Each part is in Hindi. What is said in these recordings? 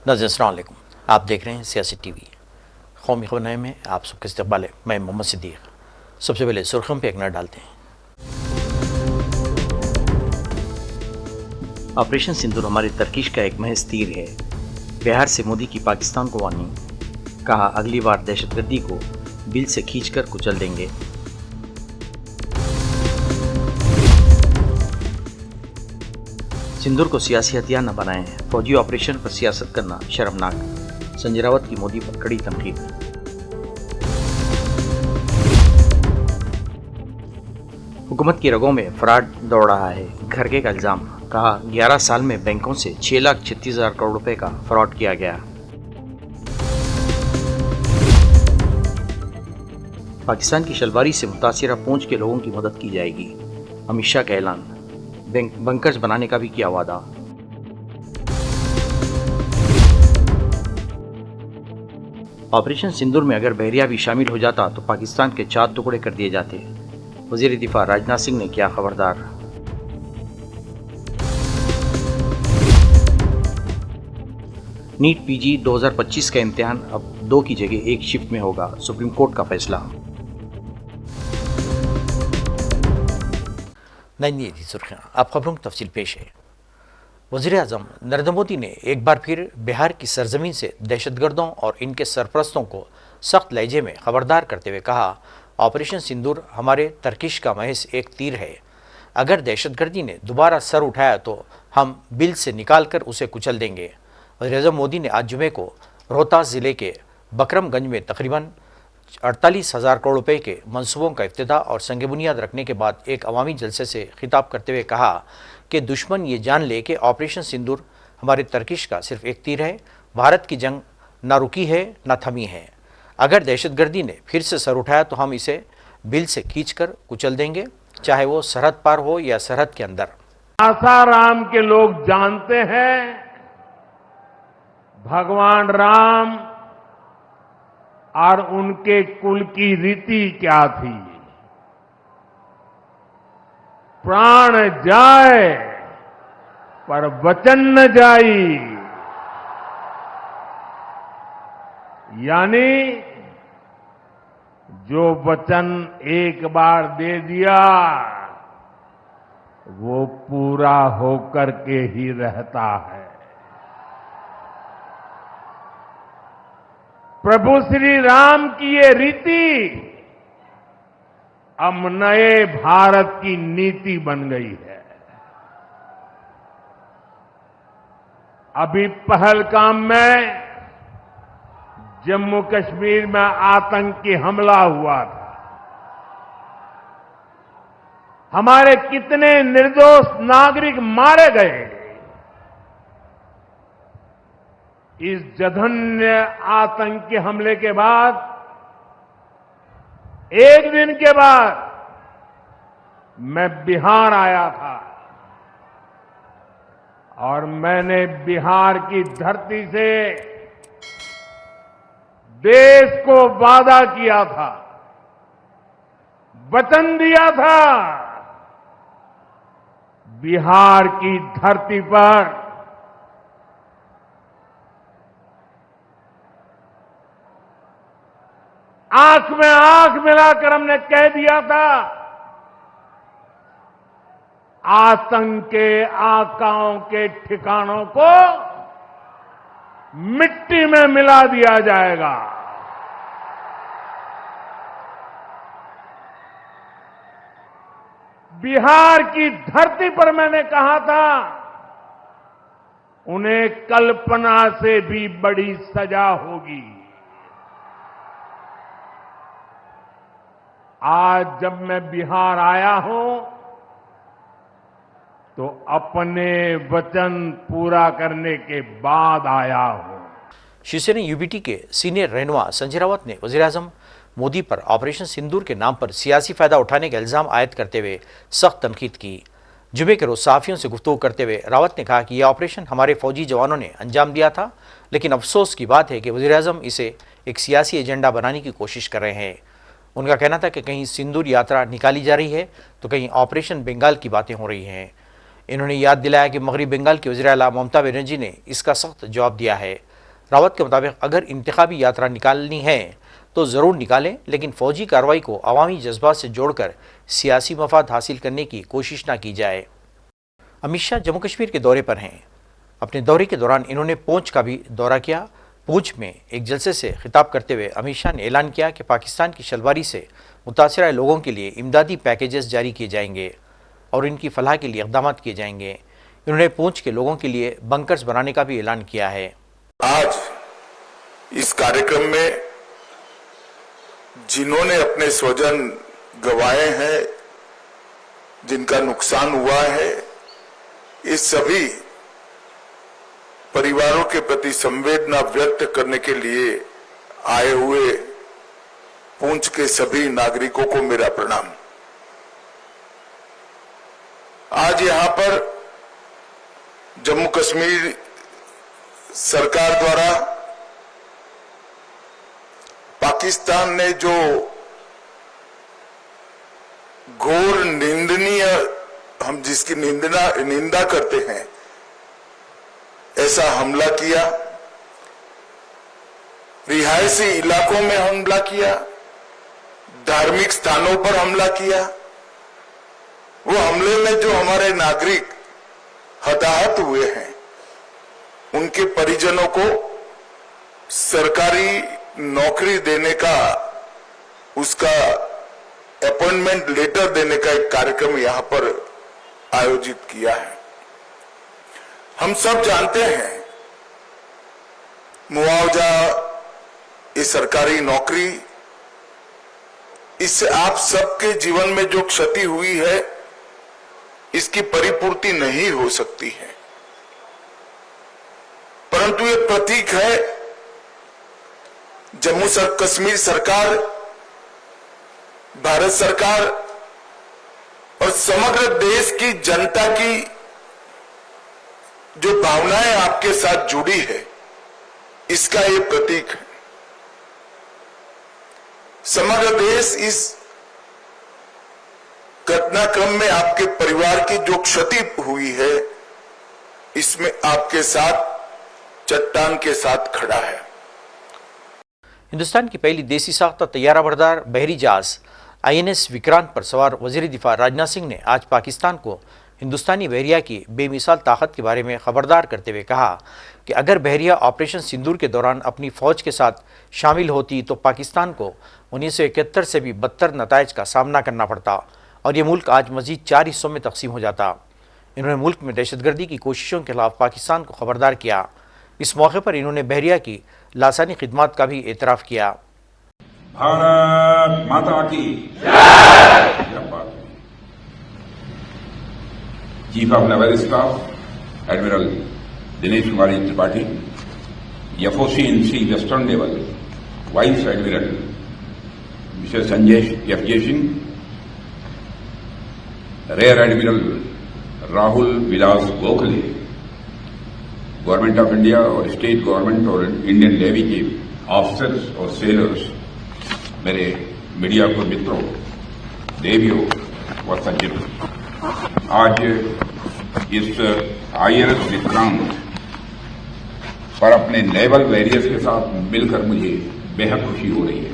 नाज़रीन अस्सलाम वालेकुम। आप देख रहे हैं सियासी टीवी। कौमी खबरनामे में आप सबका इस्तकबाल है। मैं मोहम्मद सिद्दीक। सबसे पहले सुर्खियों पर एक नज़र डालते हैं। ऑपरेशन सिंदूर हमारी तरकीश का एक महज तीर है। बिहार से मोदी की पाकिस्तान को वार्निंग। कहा अगली बार दहशतगर्दी को बिल से खींचकर कुचल देंगे। सिंदूर को सियासी हथियार न बनाएं, फौजी ऑपरेशन पर सियासत करना शर्मनाक। संजय रावत की मोदी पर कड़ी तनकीद। हुकूमत की रगों में फ्रॉड दौड़ रहा है, घरके का इल्जाम। कहा 11 साल में बैंकों से 6,36,000 करोड़ रुपए का फ्रॉड किया गया। पाकिस्तान की शलवारी से मुतासिरा पूंछ के लोगों की मदद की जाएगी। अमित शाह का ऐलान। बंकर्स बनाने का भी किया वादा। ऑपरेशन सिंदूर में अगर बहरिया भी शामिल हो जाता तो पाकिस्तान के 4 टुकड़े कर दिए जाते। वजीर दिफा राजनाथ सिंह ने किया खबरदार। नीट पीजी 2025 का इम्तिहान अब 2 की जगह 1 शिफ्ट में होगा, सुप्रीम कोर्ट का फैसला। नई सुर्खियां, आप खबरों की तफसील पेश है। वज़ीर आज़म नरेंद्र मोदी ने एक बार फिर बिहार की सरजमीन से दहशतगर्दों और इनके सरपरस्तों को सख्त लहजे में खबरदार करते हुए कहा ऑपरेशन सिंदूर हमारे तरकीश का महज एक तीर है। अगर दहशतगर्दी ने दोबारा सर उठाया तो हम बिल से निकाल कर उसे कुचल देंगे। वज़ीर आज़म मोदी ने आज जुमे को रोहतास ज़िले के बकरमगंज में तकरीबन 48,000 करोड़ रुपए के मंसूबों का इफ्तिताह और संग बुनियाद रखने के बाद एक अवामी जलसे से खिताब करते हुए कहा कि दुश्मन ये जान ले कि ऑपरेशन सिंदूर हमारे तरकीश का सिर्फ एक तीर है। भारत की जंग ना रुकी है ना थमी है। अगर दहशतगर्दी ने फिर से सर उठाया तो हम इसे बिल से खींचकर कुचल देंगे, चाहे वो सरहद पार हो या सरहद के अंदर। आसाराम के लोग जानते हैं भगवान राम और उनके कुल की रीति क्या थी। प्राण जाए पर वचन न जाई, यानी जो वचन एक बार दे दिया वो पूरा होकर के ही रहता है। प्रभु श्री राम की ये रीति अब नए भारत की नीति बन गई है। अभी पहलगाम में जम्मू कश्मीर में आतंकी हमला हुआ था। हमारे कितने निर्दोष नागरिक मारे गए। इस जघन्य आतंकी हमले के बाद एक दिन के बाद मैं बिहार आया था और मैंने बिहार की धरती से देश को वादा किया था, वचन दिया था, बिहार की धरती पर आंख में आंख मिलाकर हमने कह दिया था आतंक के आकाओं के ठिकानों को मिट्टी में मिला दिया जाएगा। बिहार की धरती पर मैंने कहा था उन्हें कल्पना से भी बड़ी सजा होगी। आज जब मैं बिहार आया हूं तो अपने वचन पूरा करने के बाद आया हूं। शिवसेना यूबीटी के सीनियर रहनुमा संजय रावत ने वज़ीर आज़म मोदी पर ऑपरेशन सिंदूर के नाम पर सियासी फायदा उठाने का इल्जाम आयद करते हुए सख्त तनकीद की। जुमे के रोज सहाफियों से गुफ्तगू करते हुए रावत ने कहा कि यह ऑपरेशन हमारे फौजी जवानों ने अंजाम दिया था, लेकिन अफसोस की बात है कि वज़ीर आज़म इसे एक सियासी एजेंडा बनाने की कोशिश कर रहे हैं। उनका कहना था कि कहीं सिंदूर यात्रा निकाली जा रही है तो कहीं ऑपरेशन बंगाल की बातें हो रही हैं। इन्होंने याद दिलाया कि मगरबी बंगाल की वज़ीर आला ममता बनर्जी ने इसका सख्त जवाब दिया है। रावत के मुताबिक अगर इंतखाबी यात्रा निकालनी है तो ज़रूर निकालें, लेकिन फौजी कार्रवाई को अवामी जज्बात से जोड़कर सियासी मफाद हासिल करने की कोशिश न की जाए। अमित शाह जम्मू कश्मीर के दौरे पर हैं। अपने दौरे के दौरान इन्होंने पूंछ का भी दौरा किया। पूंछ में एक जलसे से खिताब करते हुए अमित शाह ने ऐलान किया कि पाकिस्तान की शलवारी से मुतासरा लोगों के लिए इमदादी पैकेजेस जारी किए जाएंगे और इनकी फलाह के लिए इक़दाम किए जाएंगे। इन्होंने पूंछ के लोगों के लिए बंकर्स बनाने का भी ऐलान किया है। आज इस कार्यक्रम में जिन्होंने अपने स्वजन गंवाए हैं, जिनका नुकसान हुआ है, इस सभी परिवारों के प्रति संवेदना व्यक्त करने के लिए आए हुए पूंछ के सभी नागरिकों को मेरा प्रणाम। आज यहां पर जम्मू कश्मीर सरकार द्वारा पाकिस्तान ने जो घोर निंदनीय, हम जिसकी निंदा करते हैं, ऐसा हमला किया, रिहायशी इलाकों में हमला किया, धार्मिक स्थानों पर हमला किया। वो हमले में जो हमारे नागरिक हताहत हुए हैं, उनके परिजनों को सरकारी नौकरी देने का, उसका अपॉइंटमेंट लेटर देने का एक कार्यक्रम यहां पर आयोजित किया है। हम सब जानते हैं मुआवजा, ये सरकारी नौकरी, इससे आप सबके जीवन में जो क्षति हुई है, इसकी परिपूर्ति नहीं हो सकती है, परंतु ये प्रतीक है जम्मू कश्मीर सरकार, भारत सरकार और समग्र देश की जनता की जो भावनाएं आपके साथ जुड़ी है, इसका ये प्रतीक है। समग्र देश इस घटनाक्रम में आपके परिवार की जो क्षति हुई है, इसमें आपके साथ चट्टान के साथ खड़ा है। हिंदुस्तान की पहली देसी साख्ता तैयारा बरदार बहरी जहाज INS विक्रांत पर सवार वजीर दिफा राजनाथ सिंह ने आज पाकिस्तान को हिंदुस्तानी बहरिया की बेमिसाल ताकत के बारे में खबरदार करते हुए कहा कि अगर बहरिया ऑपरेशन सिंदूर के दौरान अपनी फौज के साथ शामिल होती तो पाकिस्तान को 1971 से भी बदतर नताइज का सामना करना पड़ता और ये मुल्क आज मजीद 4 हिस्सों में तकसीम हो जाता। इन्होंने मुल्क में दहशतगर्दी की कोशिशों के खिलाफ पाकिस्तान को खबरदार किया। इस मौके पर इन्होंने बहरिया की लासानी खिदमात का भी एतराफ़ किया। भारत माता की जय। Chief of naval staff admiral Dinesh Kumari Tripathi, FOC in C western naval vice admiral mister Sanjay F. Jaisingh, rear admiral Rahul Vilas Gokhale, government of India और स्टेट गवर्नमेंट और इंडियन नेवी के ऑफिसर्स और सेलर्स, मेरे मीडिया को मित्रों, देवियों व सज्जनों, आज इस INS विक्रांत पर अपने नेवल वॉरियर्स के साथ मिलकर मुझे बेहद खुशी हो रही है।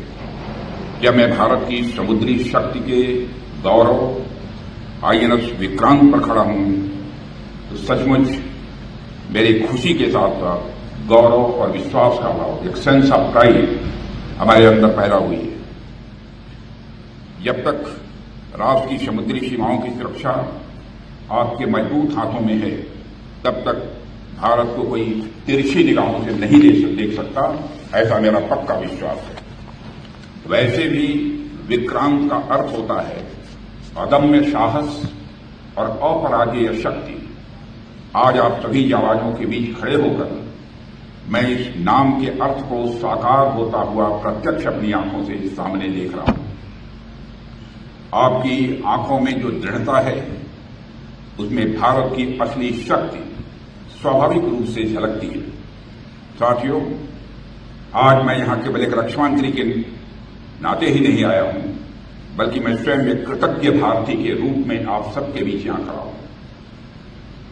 जब मैं भारत की समुद्री शक्ति के गौरव INS विक्रांत पर खड़ा हूं तो सचमुच मेरी खुशी के साथ साथ गौरव और विश्वास का भाव, एक सेंस ऑफ प्राइड हमारे अंदर पैदा हुई है। जब तक राष्ट्र की समुद्री सीमाओं की सुरक्षा आपके मजबूत हाथों में है, तब तक भारत को कोई तिरछी निगाहों से नहीं देख सकता, ऐसा मेरा पक्का विश्वास है। वैसे भी विक्रांत का अर्थ होता है अदम्य साहस और अपराजेय शक्ति। आज आप सभी जाबाजों के बीच खड़े होकर मैं इस नाम के अर्थ को साकार होता हुआ प्रत्यक्ष अपनी आंखों से सामने देख रहा हूं। आपकी आंखों में जो दृढ़ता है, उसमें भारत की असली शक्ति स्वाभाविक रूप से झलकती है। साथियों, आज मैं यहां केवल एक रक्षामंत्री के नाते ही नहीं आया हूं, बल्कि मैं स्वयं एक कृतज्ञ भारतीय के रूप में आप सबके बीच यहां खड़ा हूं।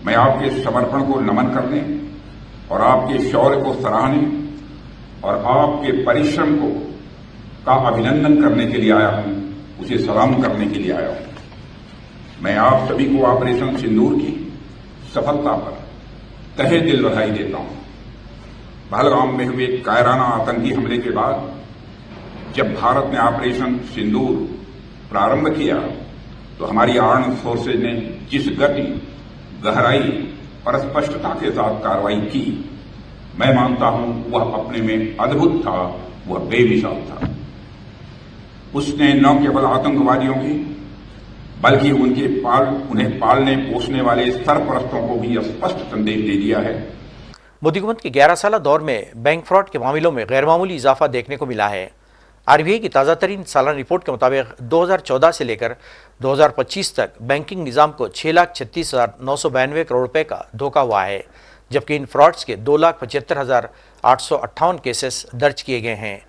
मैं आपके समर्पण को नमन करने और आपके शौर्य को सराहने और आपके परिश्रम का अभिनंदन करने के लिए आया हूं, उसे सलाम करने के लिए आया हूं। मैं आप सभी को ऑपरेशन सिंदूर की सफलता पर तहे दिल बधाई देता हूं। पहलगाम में हुए कायराना आतंकी हमले के बाद जब भारत ने ऑपरेशन सिंदूर प्रारंभ किया तो हमारी आर्म्ड फोर्सेज ने जिस गति, गहराई और स्पष्टता के साथ कार्रवाई की, मैं मानता हूं वह अपने में अद्भुत था, वह बेमिसाल था। उसने न केवल आतंकवादियों की बल्कि उन्हें पालने पोसने वाले सरपरस्तों को भी स्पष्ट संदेश दे दिया है। मोदी हुकूमत के 11 साला दौर में बैंक फ्रॉड के मामलों में गैरमामूली इजाफा देखने को मिला है। आरबीआई की ताज़ा तरीन सालाना रिपोर्ट के मुताबिक 2014 से लेकर 2025 तक बैंकिंग निज़ाम को 6,36,992 करोड़ रुपए का धोखा हुआ है, जबकि इन फ्रॉड्स के 2,75,858 केसेस दर्ज किए गए हैं।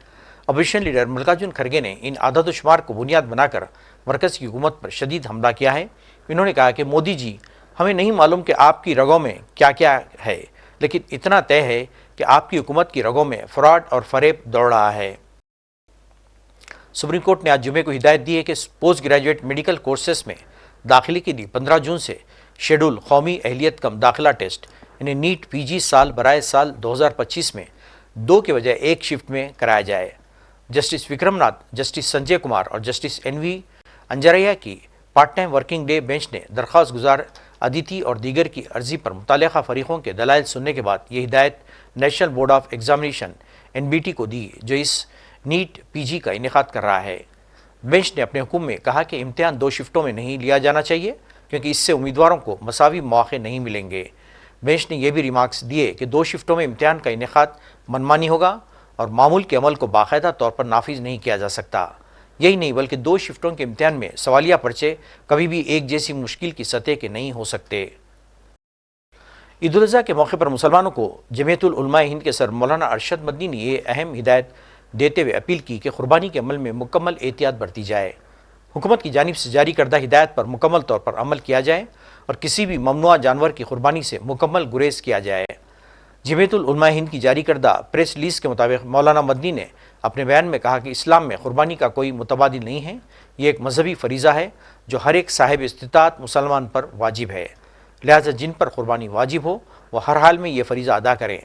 अपोजिशन लीडर मल्लिकार्जुन खड़गे ने इन आदाद-ओ-शुमार को बुनियाद बनाकर मरकज़ की हुकूमत पर शदीद हमला किया है। इन्होंने कहा कि मोदी जी, हमें नहीं मालूम कि आपकी रगों में क्या क्या है, लेकिन इतना तय है कि आपकी हुकूमत की रगों में फ्रॉड और फरेब दौड़ रहा है। सुप्रीम कोर्ट ने आज जुमे को हिदायत दी है कि पोस्ट ग्रेजुएट मेडिकल कोर्सेस में दाखिले के लिए 15 जून से शेड्यूल कौमी अहलियत कम दाखिला टेस्ट यानी नीट पीजी साल बराए साल 2025 में 2 के बजाय 1 शिफ्ट में कराया जाए। जस्टिस विक्रमनाथ, जस्टिस संजय कुमार और जस्टिस एनवी अंजरैया की part time working day bench ने दरख्वास्त गुजार अदिति और दीगर की अर्जी पर मुतालिका फरीकों के दलाइल सुनने के बाद ये हिदायत national board of examination NBT को दी, जो इस नीट पीजी का इनेकाद कर रहा है। बेंच ने अपने हुक्म में कहा कि इम्तिहान 2 शिफ्टों में नहीं लिया जाना चाहिए, क्योंकि इससे उम्मीदवारों को मसावी मौके नहीं मिलेंगे। बेंच ने यह भी रिमार्क्स दिए कि 2 शिफ्टों में इम्तिहान का इनेकाद मनमानी होगा और मामूल के अमल को बाकायदा तौर पर नाफिज नहीं किया जा सकता। यही नहीं बल्कि 2 शिफ्टों के इम्तिहान में सवालिया पर्चे कभी भी एक जैसी मुश्किल की सतह के नहीं हो सकते। ईद उल अज़हा के मौके पर मुसलमानों को जमीयतुल उलमा हिंद के सर मौलाना अरशद मदनी ने यह अहम हिदायत देते हुए अपील की कि कुर्बानी के अमल में मुकम्मल एहतियात बरती जाए। हुकूमत की जानिब से जारी करदा हिदायत पर मुकम्मल तौर पर अमल किया जाए और किसी भी ममनुआ जानवर की कुर्बानी से मुकम्मल गुरेज किया जाए। जमीयतुल उलमा हिंद की जारी करदा प्रेस रिलीज के मुताबिक मौलाना मदनी ने अपने बयान में कहा कि इस्लाम में कुर्बानी का कोई मुतबादिल नहीं है। ये एक मजहबी फरीज़ा है जो हर एक साहिब इस्तिताअत मुसलमान पर वाजिब है। लिहाजा जिन पर कुर्बानी वाजिब हो वह हर हाल में ये फरीज़ा अदा करें।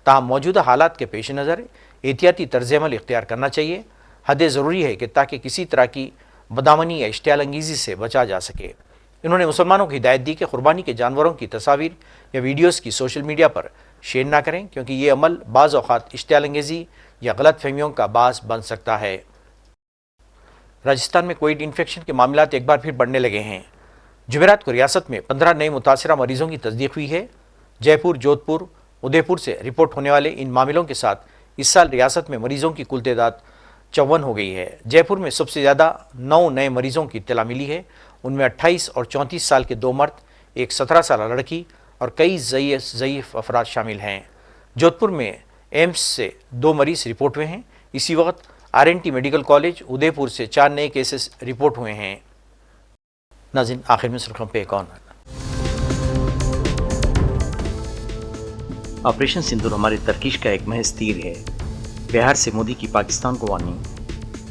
ताहम मौजूदा हालात के पेश नज़र एहतियाती तर्ज़ अमल इख्तियार करना चाहिए। हद ज़रूरी है कि ताकि किसी तरह की बदामनी या इश्तियाल अंगीज़ी से बचा जा सके। इन्होंने मुसलमानों को हिदायत दी कि कुर्बानी के जानवरों की तस्वीर या वीडियोज़ की सोशल मीडिया पर शेयर ना करें, क्योंकि ये अमल बाज़ औक़ात इश्तियाल अंगेज़ी या गलत फहमियों का बास बन सकता है। राजस्थान में कोविड इन्फेक्शन के मामलात एक बार फिर बढ़ने लगे हैं। जुमेरात को रियासत में 15 नए मुतासिरा मरीजों की तस्दीक हुई है। जयपुर, जोधपुर, उदयपुर से रिपोर्ट होने वाले इन मामलों के साथ इस साल रियासत में मरीजों की कुल तादाद 54 हो गई है। जयपुर में सबसे ज़्यादा 9 नए मरीजों की इत्तला मिली है। उनमें 28 और 34 साल के 2 मर्द, एक 17 साल लड़की और कई ज़ईफ़ अफराद शामिल हैं। जोधपुर में एम्स से 2 मरीज रिपोर्ट हुए हैं। इसी वक्त RNT मेडिकल कॉलेज उदयपुर से 4 नए केसेस रिपोर्ट हुए हैं। नाज़रीन, आखिर में सुर्खियों पे एक और ऑपरेशन सिंदूर हमारी तरकीश का एक महज तीर है। बिहार से मोदी की पाकिस्तान को वार्निंग,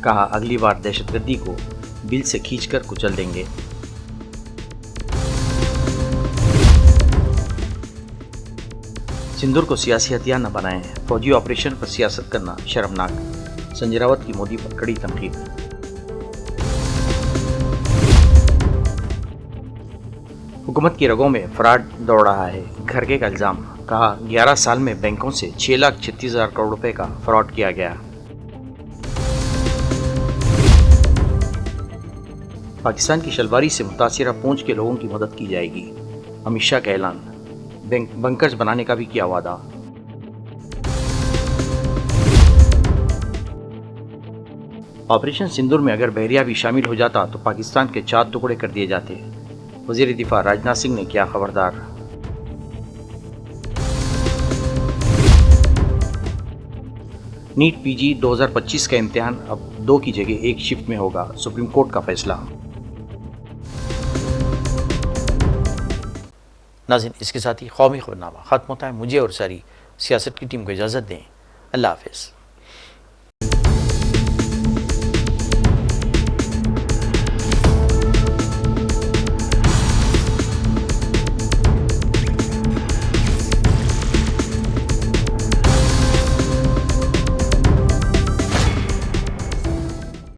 कहा अगली बार दहशतगर्दी को बिल से खींचकर कुचल देंगे। सिंदूर को सियासी हथियार न बनाएं, फौजी ऑपरेशन पर सियासत करना शर्मनाक, संजय रावत की मोदी पर कड़ी तनकीद। हुकूमत की रगों में फ्रॉड दौड़ रहा है, खड़गे का इल्जाम, कहा 11 साल में बैंकों से 6,36,000 करोड़ रुपए का फ्रॉड किया गया। पाकिस्तान की शलवारी से मुतासिरा पूंछ के लोगों की मदद की जाएगी, अमित शाह का ऐलान। बंकर्स बनाने का भी किया वादा। ऑपरेशन सिंदूर में अगर बहरिया भी शामिल हो जाता तो पाकिस्तान के 4 टुकड़े कर दिए जाते, वजीर दिफा राजनाथ सिंह ने किया खबरदार। नीट पीजी 2025 का इम्तिहान अब 2 की जगह 1 शिफ्ट में होगा, सुप्रीम कोर्ट का फैसला। नाज़रीन, इसके साथ ही कौमी खबरनामा खत्म होता है। मुझे और सारी सियासत की टीम को इजाज़त दें। अल्लाह हाफिज़।